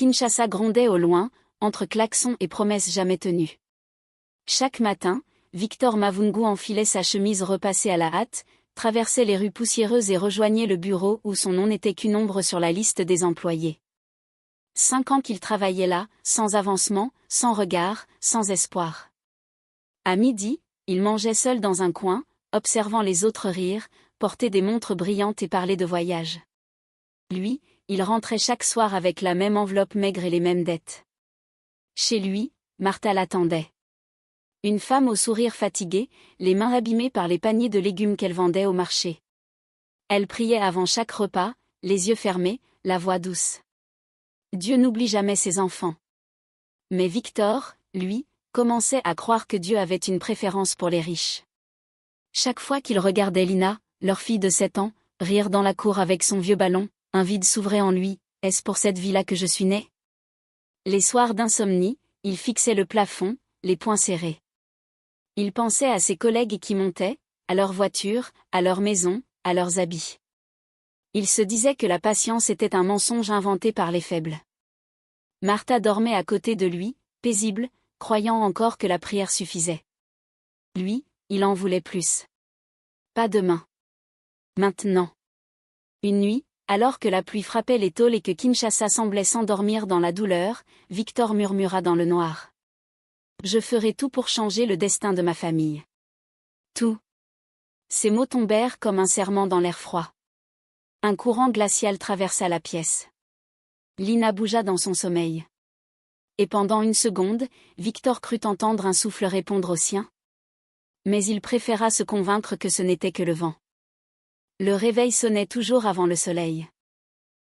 Kinshasa grondait au loin, entre klaxons et promesses jamais tenues. Chaque matin, Victor Mavungu enfilait sa chemise repassée à la hâte, traversait les rues poussiéreuses et rejoignait le bureau où son nom n'était qu'une ombre sur la liste des employés. 5 ans qu'il travaillait là, sans avancement, sans regard, sans espoir. À midi, il mangeait seul dans un coin, observant les autres rire, porter des montres brillantes et parler de voyage. Lui, il rentrait chaque soir avec la même enveloppe maigre et les mêmes dettes. Chez lui, Martha l'attendait. Une femme au sourire fatigué, les mains abîmées par les paniers de légumes qu'elle vendait au marché. Elle priait avant chaque repas, les yeux fermés, la voix douce. Dieu n'oublie jamais ses enfants. Mais Victor, lui, commençait à croire que Dieu avait une préférence pour les riches. Chaque fois qu'il regardait Lina, leur fille de 7 ans, rire dans la cour avec son vieux ballon, un vide s'ouvrait en lui. Est-ce pour cette vie-là que je suis né? Les soirs d'insomnie, il fixait le plafond, les poings serrés. Il pensait à ses collègues qui montaient, à leurs voitures, à leurs maisons, à leurs habits. Il se disait que la patience était un mensonge inventé par les faibles. Martha dormait à côté de lui, paisible, croyant encore que la prière suffisait. Lui, il en voulait plus. Pas demain. Maintenant. Une nuit, alors que la pluie frappait les tôles et que Kinshasa semblait s'endormir dans la douleur, Victor murmura dans le noir. Je ferai tout pour changer le destin de ma famille. Tout. Ces mots tombèrent comme un serment dans l'air froid. Un courant glacial traversa la pièce. Lina bougea dans son sommeil. Et pendant une seconde, Victor crut entendre un souffle répondre au sien. Mais il préféra se convaincre que ce n'était que le vent. Le réveil sonnait toujours avant le soleil.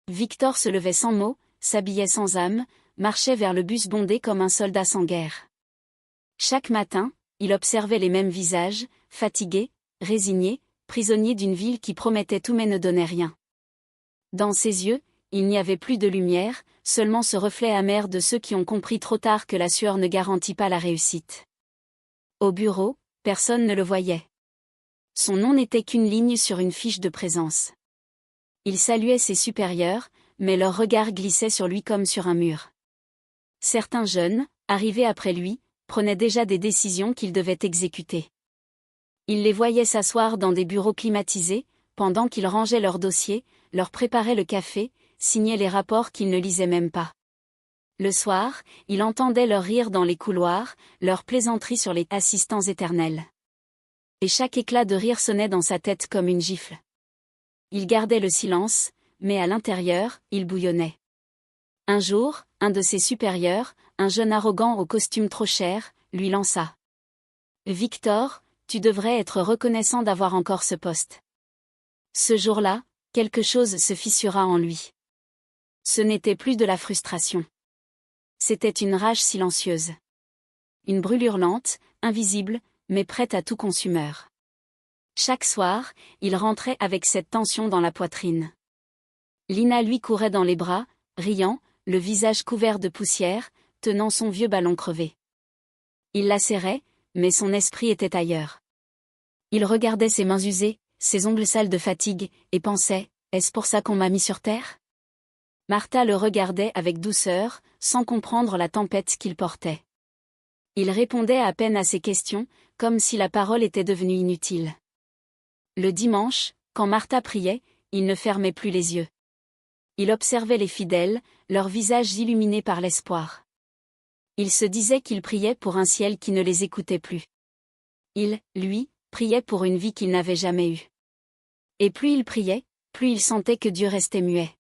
Victor se levait sans mots, s'habillait sans âme, marchait vers le bus bondé comme un soldat sans guerre. Chaque matin, il observait les mêmes visages, fatigués, résignés, prisonniers d'une ville qui promettait tout mais ne donnait rien. Dans ses yeux, il n'y avait plus de lumière, seulement ce reflet amer de ceux qui ont compris trop tard que la sueur ne garantit pas la réussite. Au bureau, personne ne le voyait. Son nom n'était qu'une ligne sur une fiche de présence. Il saluait ses supérieurs, mais leur regard glissait sur lui comme sur un mur. Certains jeunes, arrivés après lui, prenaient déjà des décisions qu'ils devaient exécuter. Il les voyait s'asseoir dans des bureaux climatisés, pendant qu'ils rangeaient leurs dossiers, leur préparaient le café, signaient les rapports qu'ils ne lisaient même pas. Le soir, il entendait leur rire dans les couloirs, leurs plaisanteries sur les assistants éternels. Et chaque éclat de rire sonnait dans sa tête comme une gifle. Il gardait le silence, mais à l'intérieur, il bouillonnait. Un jour, un de ses supérieurs, un jeune arrogant au costume trop cher, lui lança. « Victor, tu devrais être reconnaissant d'avoir encore ce poste. » Ce jour-là, quelque chose se fissura en lui. Ce n'était plus de la frustration. C'était une rage silencieuse. Une brûlure lente, invisible, mais prête à tout consumeur. Chaque soir, il rentrait avec cette tension dans la poitrine. Lina lui courait dans les bras, riant, le visage couvert de poussière, tenant son vieux ballon crevé. Il la serrait, mais son esprit était ailleurs. Il regardait ses mains usées, ses ongles sales de fatigue, et pensait, est-ce pour ça qu'on m'a mis sur terre? Martha le regardait avec douceur, sans comprendre la tempête qu'il portait. Il répondait à peine à ses questions, comme si la parole était devenue inutile. Le dimanche, quand Martha priait, il ne fermait plus les yeux. Il observait les fidèles, leurs visages illuminés par l'espoir. Il se disait qu'il priait pour un ciel qui ne les écoutait plus. Il, lui, priait pour une vie qu'il n'avait jamais eue. Et plus il priait, plus il sentait que Dieu restait muet.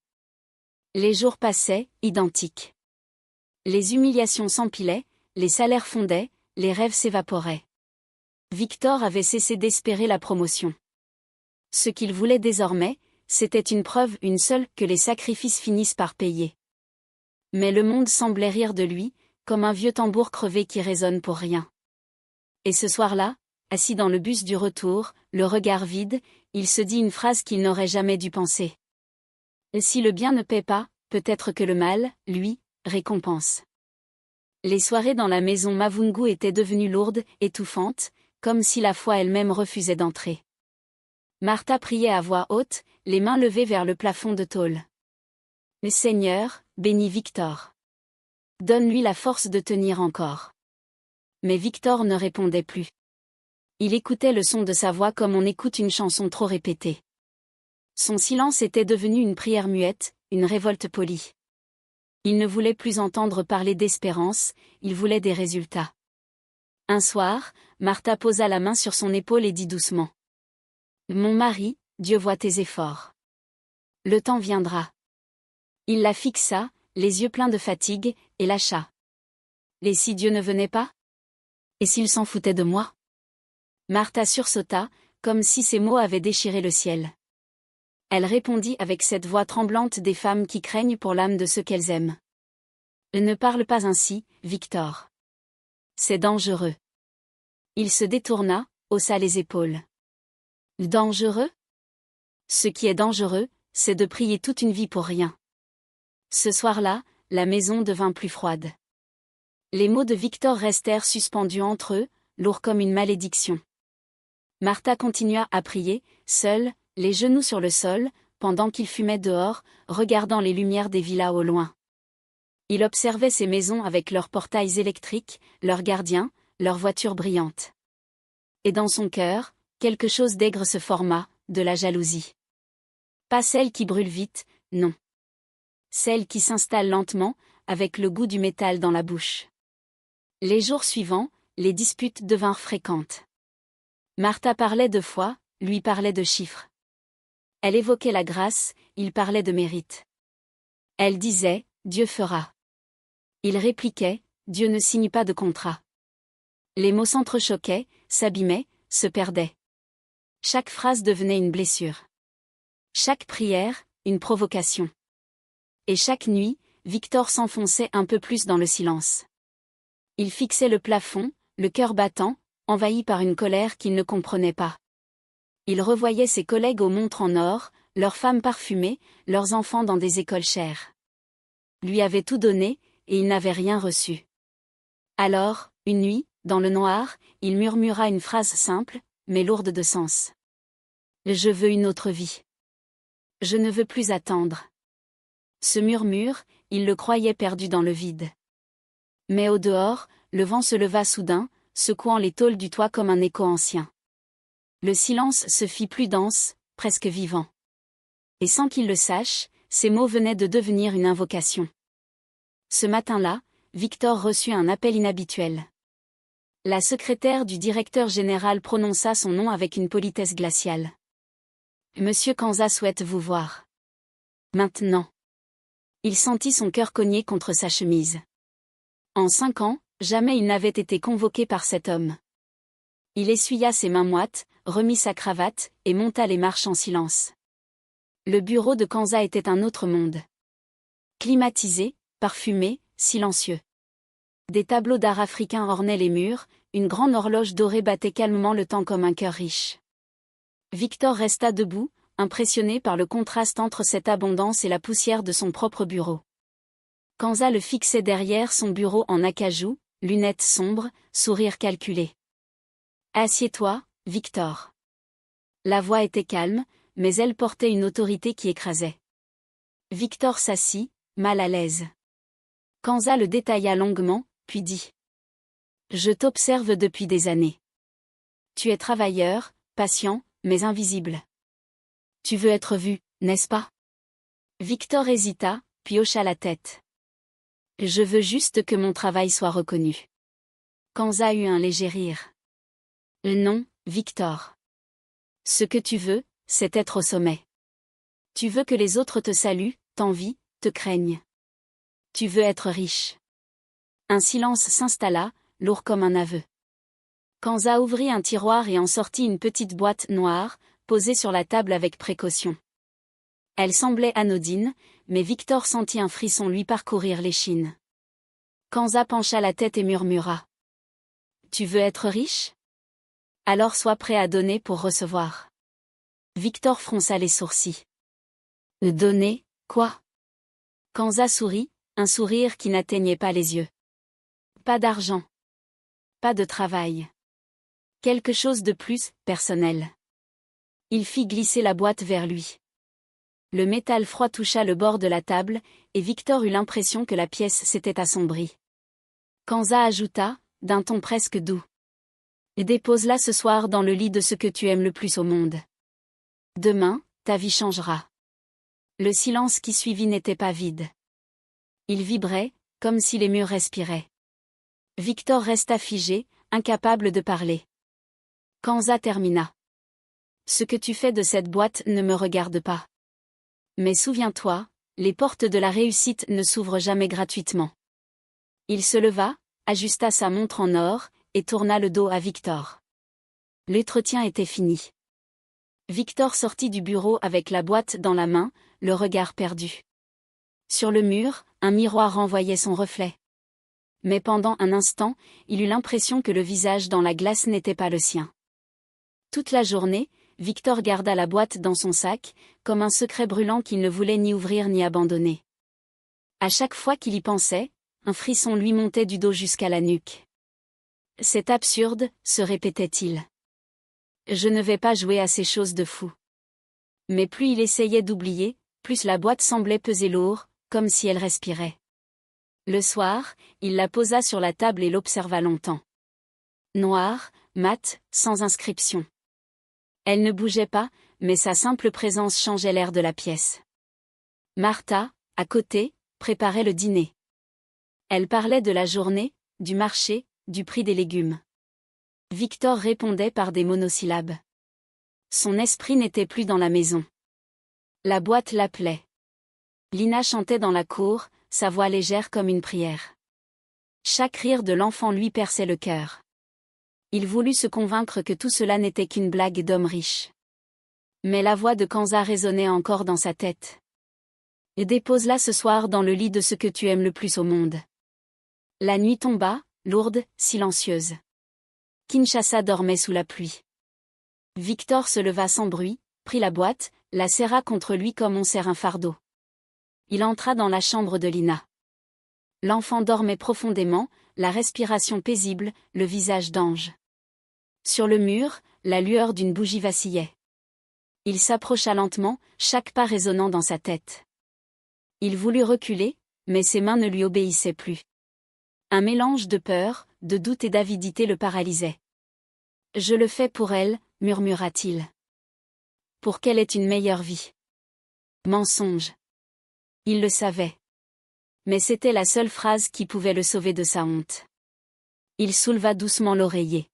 Les jours passaient, identiques. Les humiliations s'empilaient, les salaires fondaient, les rêves s'évaporaient. Victor avait cessé d'espérer la promotion. Ce qu'il voulait désormais, c'était une preuve, une seule, que les sacrifices finissent par payer. Mais le monde semblait rire de lui, comme un vieux tambour crevé qui résonne pour rien. Et ce soir-là, assis dans le bus du retour, le regard vide, il se dit une phrase qu'il n'aurait jamais dû penser. Si le bien ne paie pas, peut-être que le mal, lui, récompense. Les soirées dans la maison Mavungu étaient devenues lourdes, étouffantes, comme si la foi elle-même refusait d'entrer. Martha priait à voix haute, les mains levées vers le plafond de tôle. Le Seigneur, bénis Victor. Donne-lui la force de tenir encore. Mais Victor ne répondait plus. Il écoutait le son de sa voix comme on écoute une chanson trop répétée. Son silence était devenu une prière muette, une révolte polie. Il ne voulait plus entendre parler d'espérance, il voulait des résultats. Un soir, Martha posa la main sur son épaule et dit doucement. « Mon mari, Dieu voit tes efforts. Le temps viendra. » Il la fixa, les yeux pleins de fatigue, et lâcha. « Et si Dieu ne venait pas? Et s'il s'en foutait de moi ?» Martha sursauta, comme si ces mots avaient déchiré le ciel. Elle répondit avec cette voix tremblante des femmes qui craignent pour l'âme de ceux qu'elles aiment. « Ne parle pas ainsi, Victor. C'est dangereux. » Il se détourna, haussa les épaules. « Dangereux? Ce qui est dangereux, c'est de prier toute une vie pour rien. » Ce soir-là, la maison devint plus froide. Les mots de Victor restèrent suspendus entre eux, lourds comme une malédiction. Martha continua à prier, seule, les genoux sur le sol, pendant qu'il fumait dehors, regardant les lumières des villas au loin. Il observait ces maisons avec leurs portails électriques, leurs gardiens, leurs voitures brillantes. Et dans son cœur, quelque chose d'aigre se forma, de la jalousie. Pas celle qui brûle vite, non. Celle qui s'installe lentement, avec le goût du métal dans la bouche. Les jours suivants, les disputes devinrent fréquentes. Martha parlait de foi, lui parlait de chiffres. Elle évoquait la grâce, il parlait de mérite. Elle disait, Dieu fera. Il répliquait, Dieu ne signe pas de contrat. Les mots s'entrechoquaient, s'abîmaient, se perdaient. Chaque phrase devenait une blessure. Chaque prière, une provocation. Et chaque nuit, Victor s'enfonçait un peu plus dans le silence. Il fixait le plafond, le cœur battant, envahi par une colère qu'il ne comprenait pas. Il revoyait ses collègues aux montres en or, leurs femmes parfumées, leurs enfants dans des écoles chères. Lui avait tout donné, et il n'avait rien reçu. Alors, une nuit, dans le noir, il murmura une phrase simple, mais lourde de sens. « Je veux une autre vie. Je ne veux plus attendre. » Ce murmure, il le croyait perdu dans le vide. Mais au dehors, le vent se leva soudain, secouant les tôles du toit comme un écho ancien. Le silence se fit plus dense, presque vivant. Et sans qu'il le sache, ces mots venaient de devenir une invocation. Ce matin-là, Victor reçut un appel inhabituel. La secrétaire du directeur général prononça son nom avec une politesse glaciale. « Monsieur Kanza souhaite vous voir. » Maintenant. Il sentit son cœur cogner contre sa chemise. En 5 ans, jamais il n'avait été convoqué par cet homme. Il essuya ses mains moites, remit sa cravate, et monta les marches en silence. Le bureau de Kanza était un autre monde. Climatisé, parfumé, silencieux. Des tableaux d'art africain ornaient les murs, une grande horloge dorée battait calmement le temps comme un cœur riche. Victor resta debout, impressionné par le contraste entre cette abondance et la poussière de son propre bureau. Kanza le fixait derrière son bureau en acajou, lunettes sombres, sourire calculé. « Assieds-toi, Victor. » La voix était calme, mais elle portait une autorité qui écrasait. Victor s'assit, mal à l'aise. Kanza le détailla longuement, puis dit. « Je t'observe depuis des années. Tu es travailleur, patient, mais invisible. Tu veux être vu, n'est-ce pas ?» Victor hésita, puis hocha la tête. « Je veux juste que mon travail soit reconnu. » Kanza eut un léger rire. « Non, Victor. Ce que tu veux, c'est être au sommet. Tu veux que les autres te saluent, t'envient, te craignent. Tu veux être riche. » Un silence s'installa, lourd comme un aveu. Kanza ouvrit un tiroir et en sortit une petite boîte noire, posée sur la table avec précaution. Elle semblait anodine, mais Victor sentit un frisson lui parcourir l'échine. Kanza pencha la tête et murmura. « Tu veux être riche ? Alors sois prêt à donner pour recevoir. » Victor fronça les sourcils. « Donner, quoi ?» Kanza sourit, un sourire qui n'atteignait pas les yeux. « Pas d'argent. Pas de travail. Quelque chose de plus, personnel. » Il fit glisser la boîte vers lui. Le métal froid toucha le bord de la table, et Victor eut l'impression que la pièce s'était assombrie. Kanza ajouta, d'un ton presque doux. Dépose-la ce soir dans le lit de ce que tu aimes le plus au monde. Demain, ta vie changera. Le silence qui suivit n'était pas vide. Il vibrait, comme si les murs respiraient. Victor resta figé, incapable de parler. Kanza termina. Ce que tu fais de cette boîte ne me regarde pas. Mais souviens-toi, les portes de la réussite ne s'ouvrent jamais gratuitement. Il se leva, ajusta sa montre en or, et tourna le dos à Victor. L'entretien était fini. Victor sortit du bureau avec la boîte dans la main, le regard perdu. Sur le mur, un miroir renvoyait son reflet. Mais pendant un instant, il eut l'impression que le visage dans la glace n'était pas le sien. Toute la journée, Victor garda la boîte dans son sac, comme un secret brûlant qu'il ne voulait ni ouvrir ni abandonner. À chaque fois qu'il y pensait, un frisson lui montait du dos jusqu'à la nuque. C'est absurde, se répétait-il. Je ne vais pas jouer à ces choses de fou. Mais plus il essayait d'oublier, plus la boîte semblait peser lourd, comme si elle respirait. Le soir, il la posa sur la table et l'observa longtemps. Noire, mate, sans inscription. Elle ne bougeait pas, mais sa simple présence changeait l'air de la pièce. Martha, à côté, préparait le dîner. Elle parlait de la journée, du marché, du prix des légumes. Victor répondait par des monosyllabes. Son esprit n'était plus dans la maison. La boîte l'appelait. Lina chantait dans la cour, sa voix légère comme une prière. Chaque rire de l'enfant lui perçait le cœur. Il voulut se convaincre que tout cela n'était qu'une blague d'homme riche. Mais la voix de Kanza résonnait encore dans sa tête. Et dépose-la ce soir dans le lit de ce que tu aimes le plus au monde. La nuit tomba, lourde, silencieuse. Kinshasa dormait sous la pluie. Victor se leva sans bruit, prit la boîte, la serra contre lui comme on serre un fardeau. Il entra dans la chambre de Lina. L'enfant dormait profondément, la respiration paisible, le visage d'ange. Sur le mur, la lueur d'une bougie vacillait. Il s'approcha lentement, chaque pas résonnant dans sa tête. Il voulut reculer, mais ses mains ne lui obéissaient plus. Un mélange de peur, de doute et d'avidité le paralysait. « Je le fais pour elle », murmura-t-il. « Pour qu'elle ait une meilleure vie. » Mensonge. Il le savait. Mais c'était la seule phrase qui pouvait le sauver de sa honte. Il souleva doucement l'oreiller.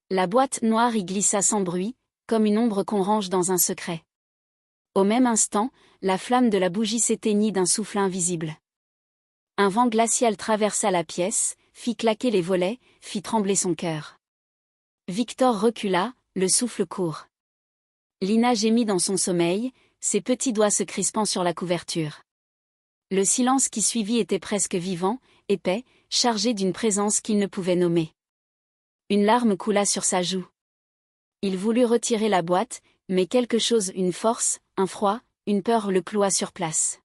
La boîte noire y glissa sans bruit, comme une ombre qu'on range dans un secret. Au même instant, la flamme de la bougie s'éteignit d'un souffle invisible. Un vent glacial traversa la pièce, fit claquer les volets, fit trembler son cœur. Victor recula, le souffle court. Lina gémit dans son sommeil, ses petits doigts se crispant sur la couverture. Le silence qui suivit était presque vivant, épais, chargé d'une présence qu'il ne pouvait nommer. Une larme coula sur sa joue. Il voulut retirer la boîte, mais quelque chose, une force, un froid, une peur le cloua sur place.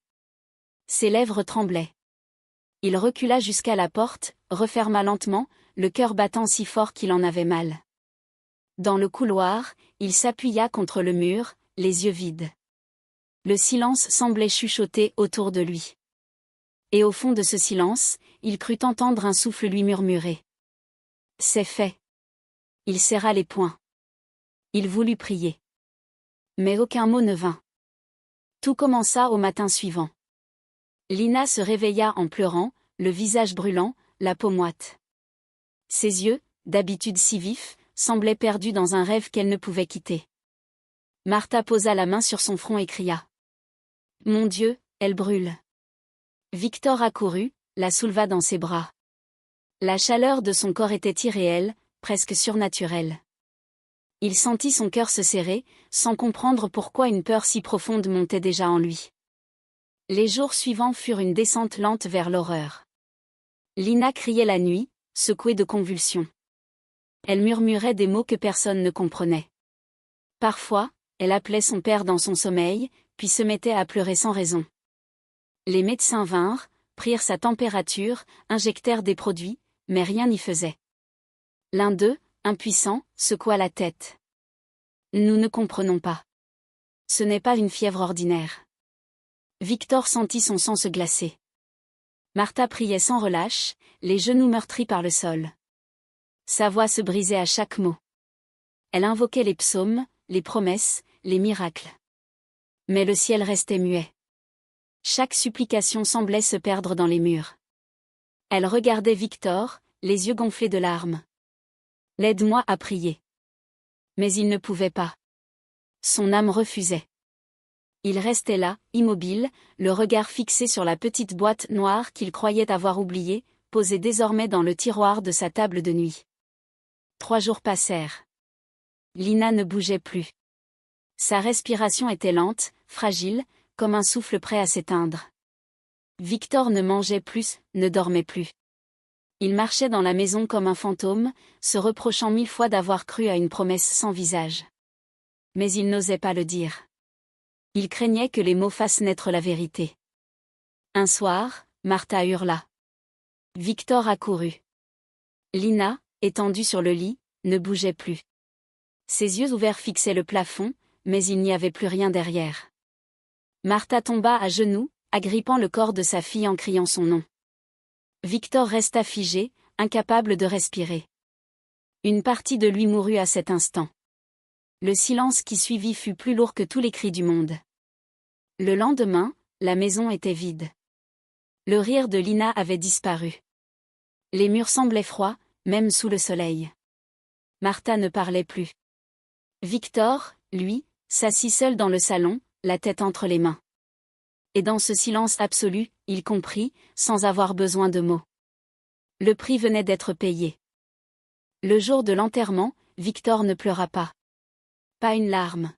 Ses lèvres tremblaient. Il recula jusqu'à la porte, referma lentement, le cœur battant si fort qu'il en avait mal. Dans le couloir, il s'appuya contre le mur, les yeux vides. Le silence semblait chuchoter autour de lui. Et au fond de ce silence, il crut entendre un souffle lui murmurer. « C'est fait. » Il serra les poings. Il voulut prier. Mais aucun mot ne vint. Tout commença au matin suivant. Lina se réveilla en pleurant, le visage brûlant, la peau moite. Ses yeux, d'habitude si vifs, semblaient perdus dans un rêve qu'elle ne pouvait quitter. Martha posa la main sur son front et cria. « Mon Dieu, elle brûle !» Victor accourut, la souleva dans ses bras. La chaleur de son corps était irréelle, presque surnaturelle. Il sentit son cœur se serrer, sans comprendre pourquoi une peur si profonde montait déjà en lui. Les jours suivants furent une descente lente vers l'horreur. Lina criait la nuit, secouée de convulsions. Elle murmurait des mots que personne ne comprenait. Parfois, elle appelait son père dans son sommeil, puis se mettait à pleurer sans raison. Les médecins vinrent, prirent sa température, injectèrent des produits, mais rien n'y faisait. L'un d'eux, impuissant, secoua la tête. « Nous ne comprenons pas. Ce n'est pas une fièvre ordinaire. Victor sentit son sang se glacer. Martha priait sans relâche, les genoux meurtris par le sol. Sa voix se brisait à chaque mot. Elle invoquait les psaumes, les promesses, les miracles. Mais le ciel restait muet. Chaque supplication semblait se perdre dans les murs. Elle regardait Victor, les yeux gonflés de larmes. « L'aide-moi à prier. » Mais il ne pouvait pas. Son âme refusait. Il restait là, immobile, le regard fixé sur la petite boîte noire qu'il croyait avoir oubliée, posée désormais dans le tiroir de sa table de nuit. 3 jours passèrent. Lina ne bougeait plus. Sa respiration était lente, fragile, comme un souffle prêt à s'éteindre. Victor ne mangeait plus, ne dormait plus. Il marchait dans la maison comme un fantôme, se reprochant 1000 fois d'avoir cru à une promesse sans visage. Mais il n'osait pas le dire. Il craignait que les mots fassent naître la vérité. Un soir, Martha hurla. Victor accourut. Lina, étendue sur le lit, ne bougeait plus. Ses yeux ouverts fixaient le plafond, mais il n'y avait plus rien derrière. Martha tomba à genoux, agrippant le corps de sa fille en criant son nom. Victor resta figé, incapable de respirer. Une partie de lui mourut à cet instant. Le silence qui suivit fut plus lourd que tous les cris du monde. Le lendemain, la maison était vide. Le rire de Lina avait disparu. Les murs semblaient froids, même sous le soleil. Martha ne parlait plus. Victor, lui, s'assit seul dans le salon, la tête entre les mains. Et dans ce silence absolu, il comprit, sans avoir besoin de mots. Le prix venait d'être payé. Le jour de l'enterrement, Victor ne pleura pas. Pas une larme.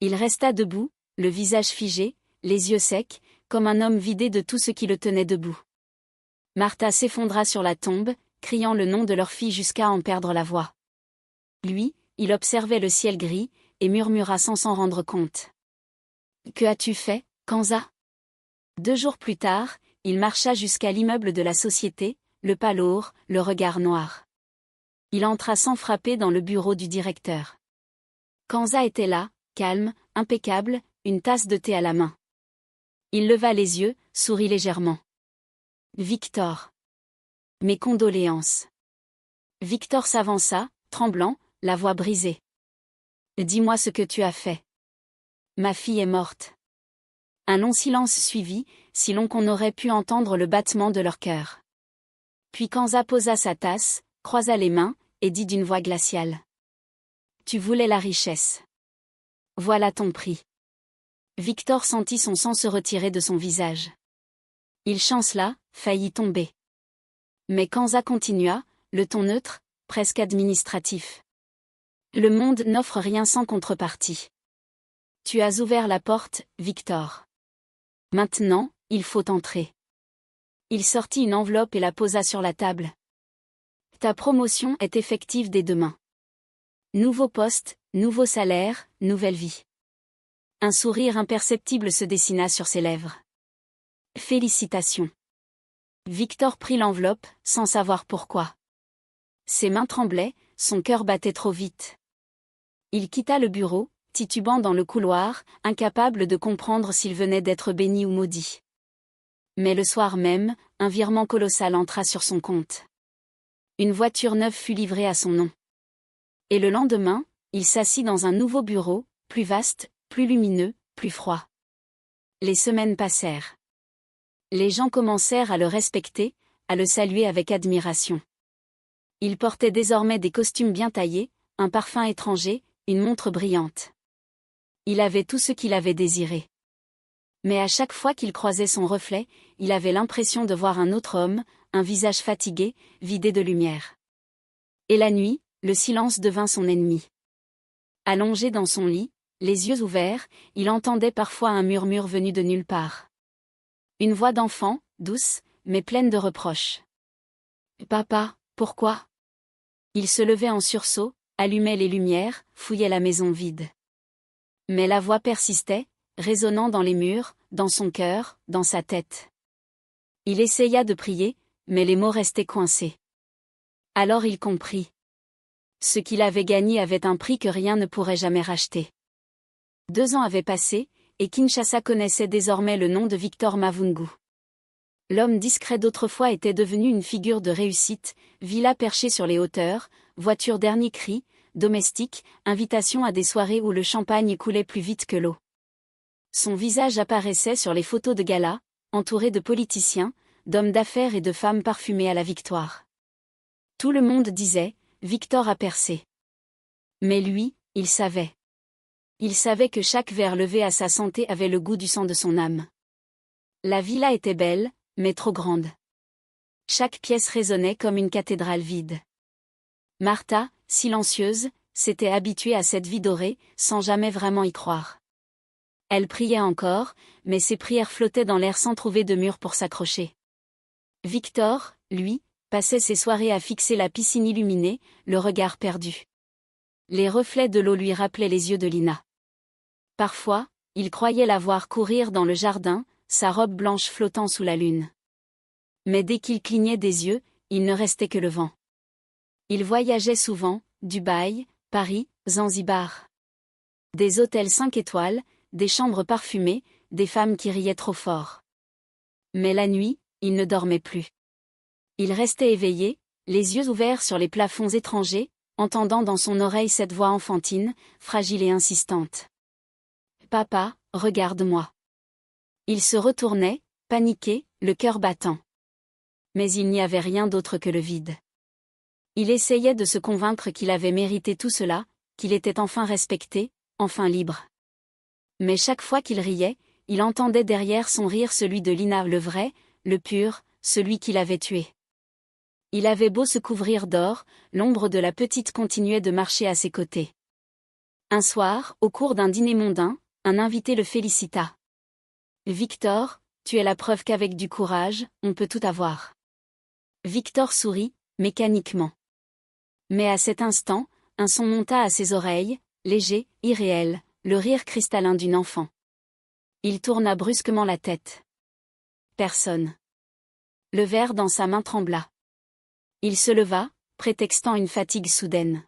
Il resta debout, le visage figé, les yeux secs, comme un homme vidé de tout ce qui le tenait debout. Martha s'effondra sur la tombe, criant le nom de leur fille jusqu'à en perdre la voix. Lui, il observait le ciel gris, et murmura sans s'en rendre compte. « Que as-tu fait, Kanza ?» 2 jours plus tard, il marcha jusqu'à l'immeuble de la société, le pas lourd, le regard noir. Il entra sans frapper dans le bureau du directeur. Kanza était là, calme, impeccable, une tasse de thé à la main. Il leva les yeux, sourit légèrement. « Victor. Mes condoléances. » Victor s'avança, tremblant, la voix brisée. « Dis-moi ce que tu as fait. » « Ma fille est morte. » Un long silence suivit, si long qu'on aurait pu entendre le battement de leur cœur. Puis Kanza posa sa tasse, croisa les mains, et dit d'une voix glaciale. « Tu voulais la richesse. Voilà ton prix. » Victor sentit son sang se retirer de son visage. Il chancela, faillit tomber. Mais Kanza continua, le ton neutre, presque administratif. « Le monde n'offre rien sans contrepartie. Tu as ouvert la porte, Victor. Maintenant, il faut entrer. » Il sortit une enveloppe et la posa sur la table. « Ta promotion est effective dès demain. Nouveau poste, nouveau salaire, nouvelle vie. » Un sourire imperceptible se dessina sur ses lèvres. « Félicitations. » Victor prit l'enveloppe, sans savoir pourquoi. Ses mains tremblaient, son cœur battait trop vite. Il quitta le bureau, titubant dans le couloir, incapable de comprendre s'il venait d'être béni ou maudit. Mais le soir même, un virement colossal entra sur son compte. Une voiture neuve fut livrée à son nom. Et le lendemain, il s'assit dans un nouveau bureau, plus vaste, plus lumineux, plus froid. Les semaines passèrent. Les gens commencèrent à le respecter, à le saluer avec admiration. Il portait désormais des costumes bien taillés, un parfum étranger, une montre brillante. Il avait tout ce qu'il avait désiré. Mais à chaque fois qu'il croisait son reflet, il avait l'impression de voir un autre homme, un visage fatigué, vidé de lumière. Et la nuit, le silence devint son ennemi. Allongé dans son lit, les yeux ouverts, il entendait parfois un murmure venu de nulle part. Une voix d'enfant, douce, mais pleine de reproches. « Papa, pourquoi ?» Il se levait en sursaut, allumait les lumières, fouillait la maison vide. Mais la voix persistait, résonnant dans les murs, dans son cœur, dans sa tête. Il essaya de prier, mais les mots restaient coincés. Alors il comprit. Ce qu'il avait gagné avait un prix que rien ne pourrait jamais racheter. 2 ans avaient passé, et Kinshasa connaissait désormais le nom de Victor Mavungu. L'homme discret d'autrefois était devenu une figure de réussite, villa perchée sur les hauteurs, voiture dernier cri, domestique, invitation à des soirées où le champagne coulait plus vite que l'eau. Son visage apparaissait sur les photos de gala, entouré de politiciens, d'hommes d'affaires et de femmes parfumées à la victoire. Tout le monde disait, Victor a percé. Mais lui, il savait. Il savait que chaque verre levé à sa santé avait le goût du sang de son âme. La villa était belle, mais trop grande. Chaque pièce résonnait comme une cathédrale vide. Martha, silencieuse, s'était habituée à cette vie dorée, sans jamais vraiment y croire. Elle priait encore, mais ses prières flottaient dans l'air sans trouver de mur pour s'accrocher. Victor, lui, passait ses soirées à fixer la piscine illuminée, le regard perdu. Les reflets de l'eau lui rappelaient les yeux de Lina. Parfois, il croyait la voir courir dans le jardin, sa robe blanche flottant sous la lune. Mais dès qu'il clignait des yeux, il ne restait que le vent. Il voyageait souvent, Dubaï, Paris, Zanzibar. Des hôtels 5 étoiles, des chambres parfumées, des femmes qui riaient trop fort. Mais la nuit, il ne dormait plus. Il restait éveillé, les yeux ouverts sur les plafonds étrangers, entendant dans son oreille cette voix enfantine, fragile et insistante. « Papa, regarde-moi. » Il se retournait, paniqué, le cœur battant. Mais il n'y avait rien d'autre que le vide. Il essayait de se convaincre qu'il avait mérité tout cela, qu'il était enfin respecté, enfin libre. Mais chaque fois qu'il riait, il entendait derrière son rire celui de Lina, le vrai, le pur, celui qui l'avait tué. Il avait beau se couvrir d'or, l'ombre de la petite continuait de marcher à ses côtés. Un soir, au cours d'un dîner mondain, un invité le félicita. « Victor, tu es la preuve qu'avec du courage, on peut tout avoir. » Victor sourit, mécaniquement. Mais à cet instant, un son monta à ses oreilles, léger, irréel, le rire cristallin d'une enfant. Il tourna brusquement la tête. Personne. Le verre dans sa main trembla. Il se leva, prétextant une fatigue soudaine.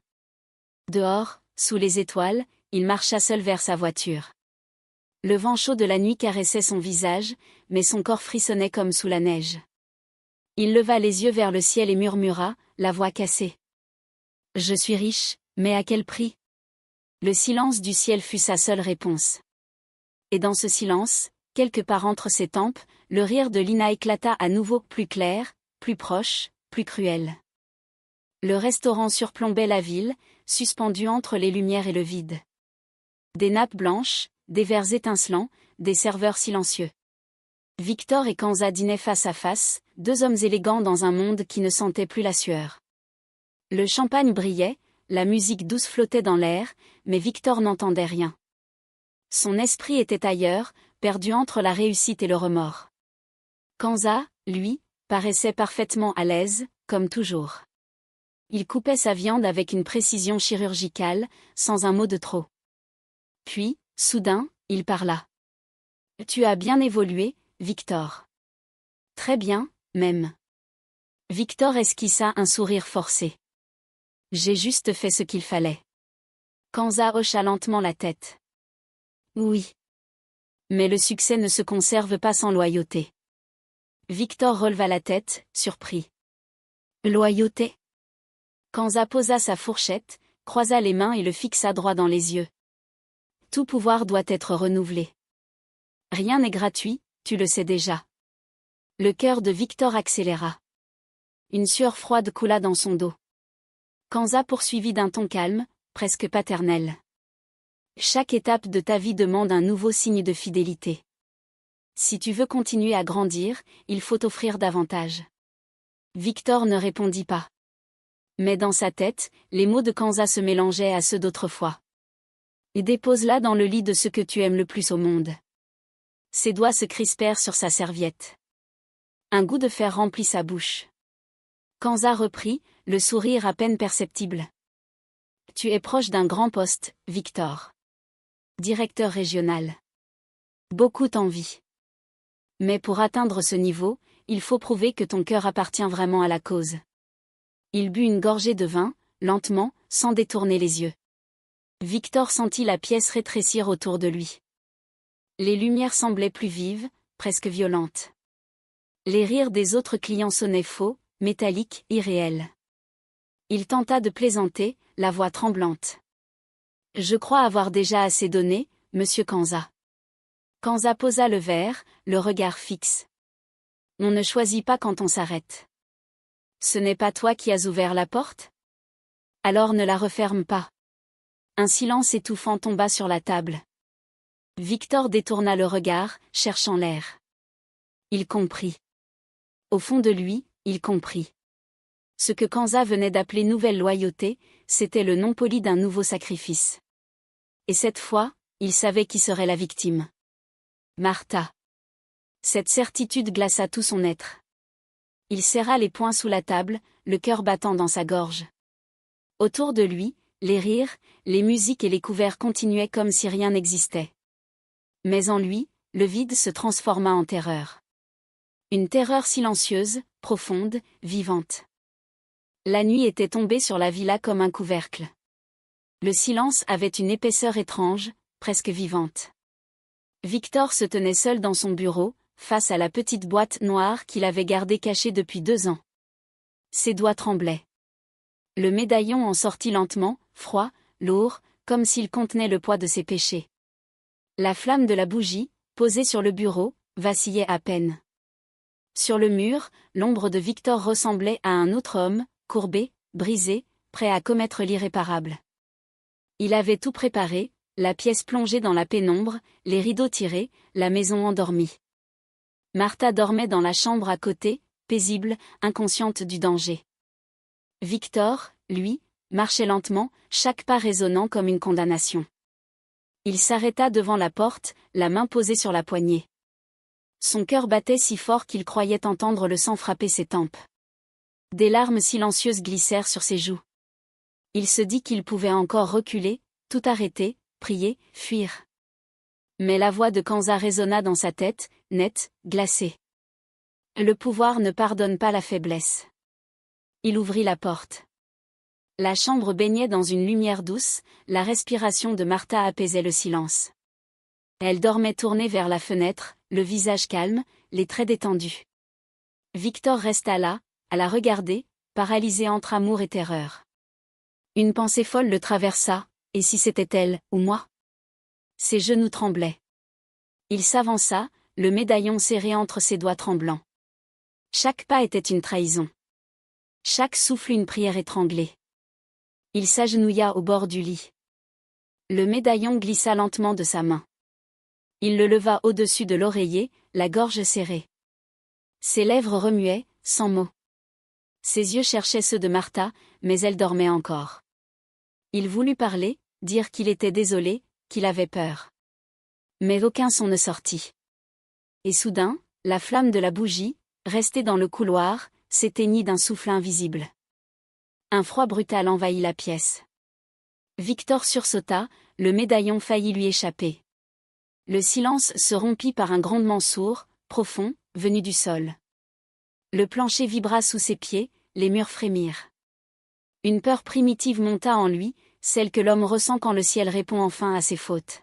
Dehors, sous les étoiles, il marcha seul vers sa voiture. Le vent chaud de la nuit caressait son visage, mais son corps frissonnait comme sous la neige. Il leva les yeux vers le ciel et murmura, la voix cassée. « Je suis riche, mais à quel prix ?» Le silence du ciel fut sa seule réponse. Et dans ce silence, quelque part entre ses tempes, le rire de Lina éclata à nouveau, plus clair, plus proche, plus cruel. Le restaurant surplombait la ville, suspendu entre les lumières et le vide. Des nappes blanches, des verres étincelants, des serveurs silencieux. Victor et Kanza dînaient face à face, 2 hommes élégants dans un monde qui ne sentait plus la sueur. Le champagne brillait, la musique douce flottait dans l'air, mais Victor n'entendait rien. Son esprit était ailleurs, perdu entre la réussite et le remords. Kanza, lui, paraissait parfaitement à l'aise, comme toujours. Il coupait sa viande avec une précision chirurgicale, sans un mot de trop. Puis, soudain, il parla. « Tu as bien évolué, Victor. »« Très bien, même. » Victor esquissa un sourire forcé. « J'ai juste fait ce qu'il fallait. » Kanza hocha lentement la tête. « Oui. Mais le succès ne se conserve pas sans loyauté. » Victor releva la tête, surpris. « Loyauté ?» Kanza posa sa fourchette, croisa les mains et le fixa droit dans les yeux. « Tout pouvoir doit être renouvelé. Rien n'est gratuit, tu le sais déjà. » Le cœur de Victor accéléra. Une sueur froide coula dans son dos. Kanza poursuivit d'un ton calme, presque paternel. « Chaque étape de ta vie demande un nouveau signe de fidélité. Si tu veux continuer à grandir, il faut offrir davantage. » Victor ne répondit pas. Mais dans sa tête, les mots de Kanza se mélangeaient à ceux d'autrefois. « Et dépose-la dans le lit de ce que tu aimes le plus au monde. » Ses doigts se crispèrent sur sa serviette. Un goût de fer remplit sa bouche. Kanza reprit, le sourire à peine perceptible. « Tu es proche d'un grand poste, Victor. Directeur régional. Beaucoup t'envient. Mais pour atteindre ce niveau, il faut prouver que ton cœur appartient vraiment à la cause. » Il but une gorgée de vin, lentement, sans détourner les yeux. Victor sentit la pièce rétrécir autour de lui. Les lumières semblaient plus vives, presque violentes. Les rires des autres clients sonnaient faux, métalliques, irréels. Il tenta de plaisanter, la voix tremblante. « Je crois avoir déjà assez donné, monsieur Kanza. » Kanza posa le verre, le regard fixe. « On ne choisit pas quand on s'arrête. Ce n'est pas toi qui as ouvert la porte? Alors ne la referme pas. » Un silence étouffant tomba sur la table. Victor détourna le regard, cherchant l'air. Il comprit. Au fond de lui, il comprit. Ce que Kanza venait d'appeler nouvelle loyauté, c'était le non poli d'un nouveau sacrifice. Et cette fois, il savait qui serait la victime. Martha. Cette certitude glaça tout son être. Il serra les poings sous la table, le cœur battant dans sa gorge. Autour de lui, les rires, les musiques et les couverts continuaient comme si rien n'existait. Mais en lui, le vide se transforma en terreur. Une terreur silencieuse, profonde, vivante. La nuit était tombée sur la villa comme un couvercle. Le silence avait une épaisseur étrange, presque vivante. Victor se tenait seul dans son bureau, face à la petite boîte noire qu'il avait gardée cachée depuis 2 ans. Ses doigts tremblaient. Le médaillon en sortit lentement, froid, lourd, comme s'il contenait le poids de ses péchés. La flamme de la bougie, posée sur le bureau, vacillait à peine. Sur le mur, l'ombre de Victor ressemblait à un autre homme, courbé, brisé, prêt à commettre l'irréparable. Il avait tout préparé, la pièce plongée dans la pénombre, les rideaux tirés, la maison endormie. Martha dormait dans la chambre à côté, paisible, inconsciente du danger. Victor, lui, marchait lentement, chaque pas résonnant comme une condamnation. Il s'arrêta devant la porte, la main posée sur la poignée. Son cœur battait si fort qu'il croyait entendre le sang frapper ses tempes. Des larmes silencieuses glissèrent sur ses joues. Il se dit qu'il pouvait encore reculer, tout arrêter, prier, fuir. Mais la voix de Kanza résonna dans sa tête, nette, glacée. Le pouvoir ne pardonne pas la faiblesse. Il ouvrit la porte. La chambre baignait dans une lumière douce, la respiration de Martha apaisait le silence. Elle dormait tournée vers la fenêtre, le visage calme, les traits détendus. Victor resta là, à la regarder, paralysé entre amour et terreur. Une pensée folle le traversa, et si c'était elle, ou moi? Ses genoux tremblaient. Il s'avança, le médaillon serré entre ses doigts tremblants. Chaque pas était une trahison. Chaque souffle une prière étranglée. Il s'agenouilla au bord du lit. Le médaillon glissa lentement de sa main. Il le leva au-dessus de l'oreiller, la gorge serrée. Ses lèvres remuaient, sans mots. Ses yeux cherchaient ceux de Martha, mais elle dormait encore. Il voulut parler, dire qu'il était désolé, qu'il avait peur. Mais aucun son ne sortit. Et soudain, la flamme de la bougie, restée dans le couloir, s'éteignit d'un souffle invisible. Un froid brutal envahit la pièce. Victor sursauta, le médaillon faillit lui échapper. Le silence se rompit par un grondement sourd, profond, venu du sol. Le plancher vibra sous ses pieds, les murs frémirent. Une peur primitive monta en lui, celle que l'homme ressent quand le ciel répond enfin à ses fautes.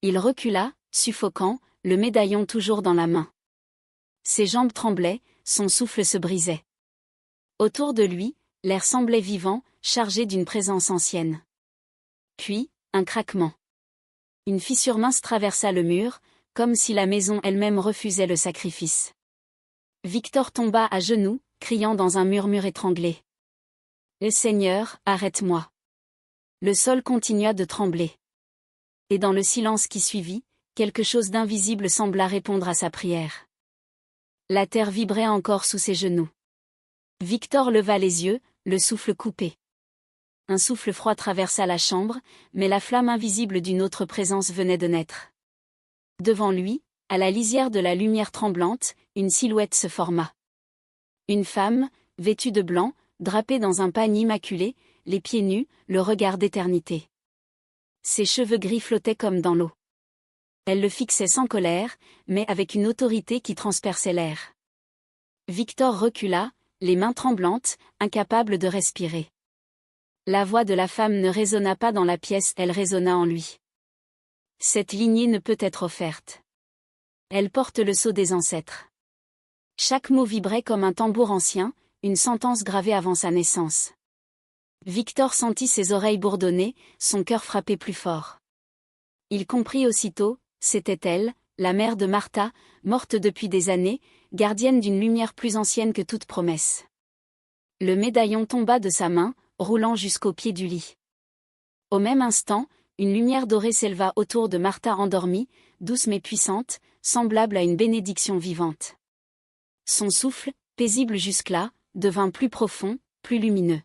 Il recula, suffocant, le médaillon toujours dans la main. Ses jambes tremblaient, son souffle se brisait. Autour de lui, l'air semblait vivant, chargé d'une présence ancienne. Puis, un craquement. Une fissure mince traversa le mur, comme si la maison elle-même refusait le sacrifice. Victor tomba à genoux, criant dans un murmure étranglé. « Le Seigneur, arrête-moi !» Le sol continua de trembler. Et dans le silence qui suivit, quelque chose d'invisible sembla répondre à sa prière. La terre vibrait encore sous ses genoux. Victor leva les yeux, le souffle coupé. Un souffle froid traversa la chambre, mais la flamme invisible d'une autre présence venait de naître. Devant lui, à la lisière de la lumière tremblante, une silhouette se forma. Une femme, vêtue de blanc, drapée dans un pagne immaculé, les pieds nus, le regard d'éternité. Ses cheveux gris flottaient comme dans l'eau. Elle le fixait sans colère, mais avec une autorité qui transperçait l'air. Victor recula, les mains tremblantes, incapable de respirer. La voix de la femme ne résonna pas dans la pièce, elle résonna en lui. Cette lignée ne peut être offerte. Elle porte le sceau des ancêtres. Chaque mot vibrait comme un tambour ancien, une sentence gravée avant sa naissance. Victor sentit ses oreilles bourdonner, son cœur frapper plus fort. Il comprit aussitôt, c'était elle, la mère de Martha, morte depuis des années, gardienne d'une lumière plus ancienne que toute promesse. Le médaillon tomba de sa main, roulant jusqu'au pied du lit. Au même instant, une lumière dorée s'éleva autour de Martha endormie, douce mais puissante, semblable à une bénédiction vivante. Son souffle, paisible jusque-là, devint plus profond, plus lumineux.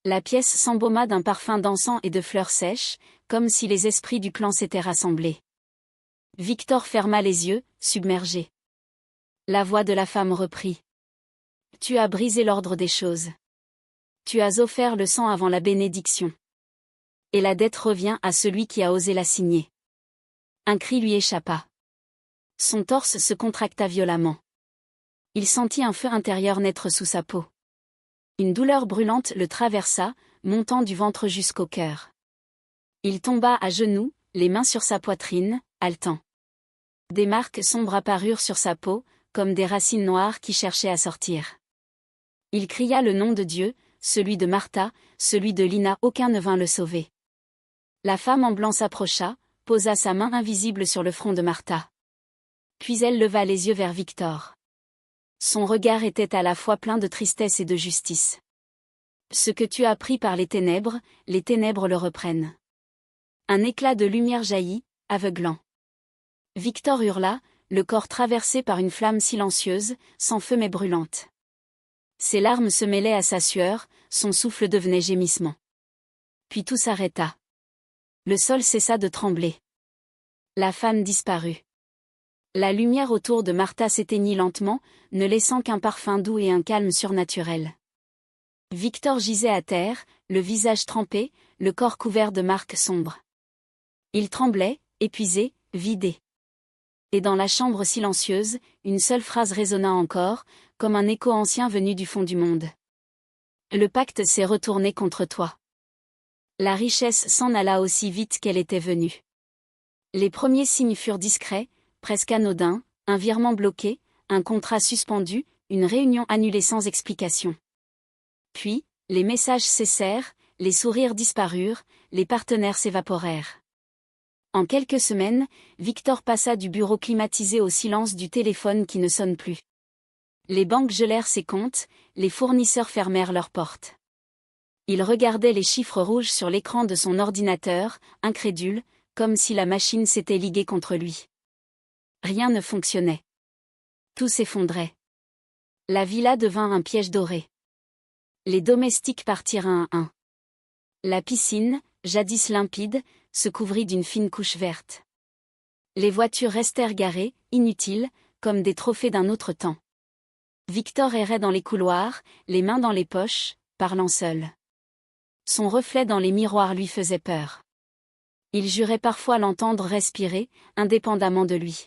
La pièce s'embauma d'un parfum d'encens et de fleurs sèches, comme si les esprits du clan s'étaient rassemblés. Victor ferma les yeux, submergé. La voix de la femme reprit. « Tu as brisé l'ordre des choses. Tu as offert le sang avant la bénédiction. Et la dette revient à celui qui a osé la signer. » Un cri lui échappa. Son torse se contracta violemment. Il sentit un feu intérieur naître sous sa peau. Une douleur brûlante le traversa, montant du ventre jusqu'au cœur. Il tomba à genoux, les mains sur sa poitrine, haletant. Des marques sombres apparurent sur sa peau, comme des racines noires qui cherchaient à sortir. Il cria le nom de Dieu, celui de Martha, celui de Lina, aucun ne vint le sauver. La femme en blanc s'approcha, posa sa main invisible sur le front de Martha. Puis elle leva les yeux vers Victor. Son regard était à la fois plein de tristesse et de justice. « Ce que tu as pris par les ténèbres le reprennent. » Un éclat de lumière jaillit, aveuglant. Victor hurla, le corps traversé par une flamme silencieuse, sans feu mais brûlante. Ses larmes se mêlaient à sa sueur, son souffle devenait gémissement. Puis tout s'arrêta. Le sol cessa de trembler. La femme disparut. La lumière autour de Martha s'éteignit lentement, ne laissant qu'un parfum doux et un calme surnaturel. Victor gisait à terre, le visage trempé, le corps couvert de marques sombres. Il tremblait, épuisé, vidé. Et dans la chambre silencieuse, une seule phrase résonna encore, comme un écho ancien venu du fond du monde. Le pacte s'est retourné contre toi. La richesse s'en alla aussi vite qu'elle était venue. Les premiers signes furent discrets, presque anodins, un virement bloqué, un contrat suspendu, une réunion annulée sans explication. Puis, les messages cessèrent, les sourires disparurent, les partenaires s'évaporèrent. En quelques semaines, Victor passa du bureau climatisé au silence du téléphone qui ne sonne plus. Les banques gelèrent ses comptes, les fournisseurs fermèrent leurs portes. Il regardait les chiffres rouges sur l'écran de son ordinateur, incrédule, comme si la machine s'était liguée contre lui. Rien ne fonctionnait. Tout s'effondrait. La villa devint un piège doré. Les domestiques partirent un à un. La piscine, jadis limpide, se couvrit d'une fine couche verte. Les voitures restèrent garées, inutiles, comme des trophées d'un autre temps. Victor errait dans les couloirs, les mains dans les poches, parlant seul. Son reflet dans les miroirs lui faisait peur. Il jurait parfois l'entendre respirer, indépendamment de lui.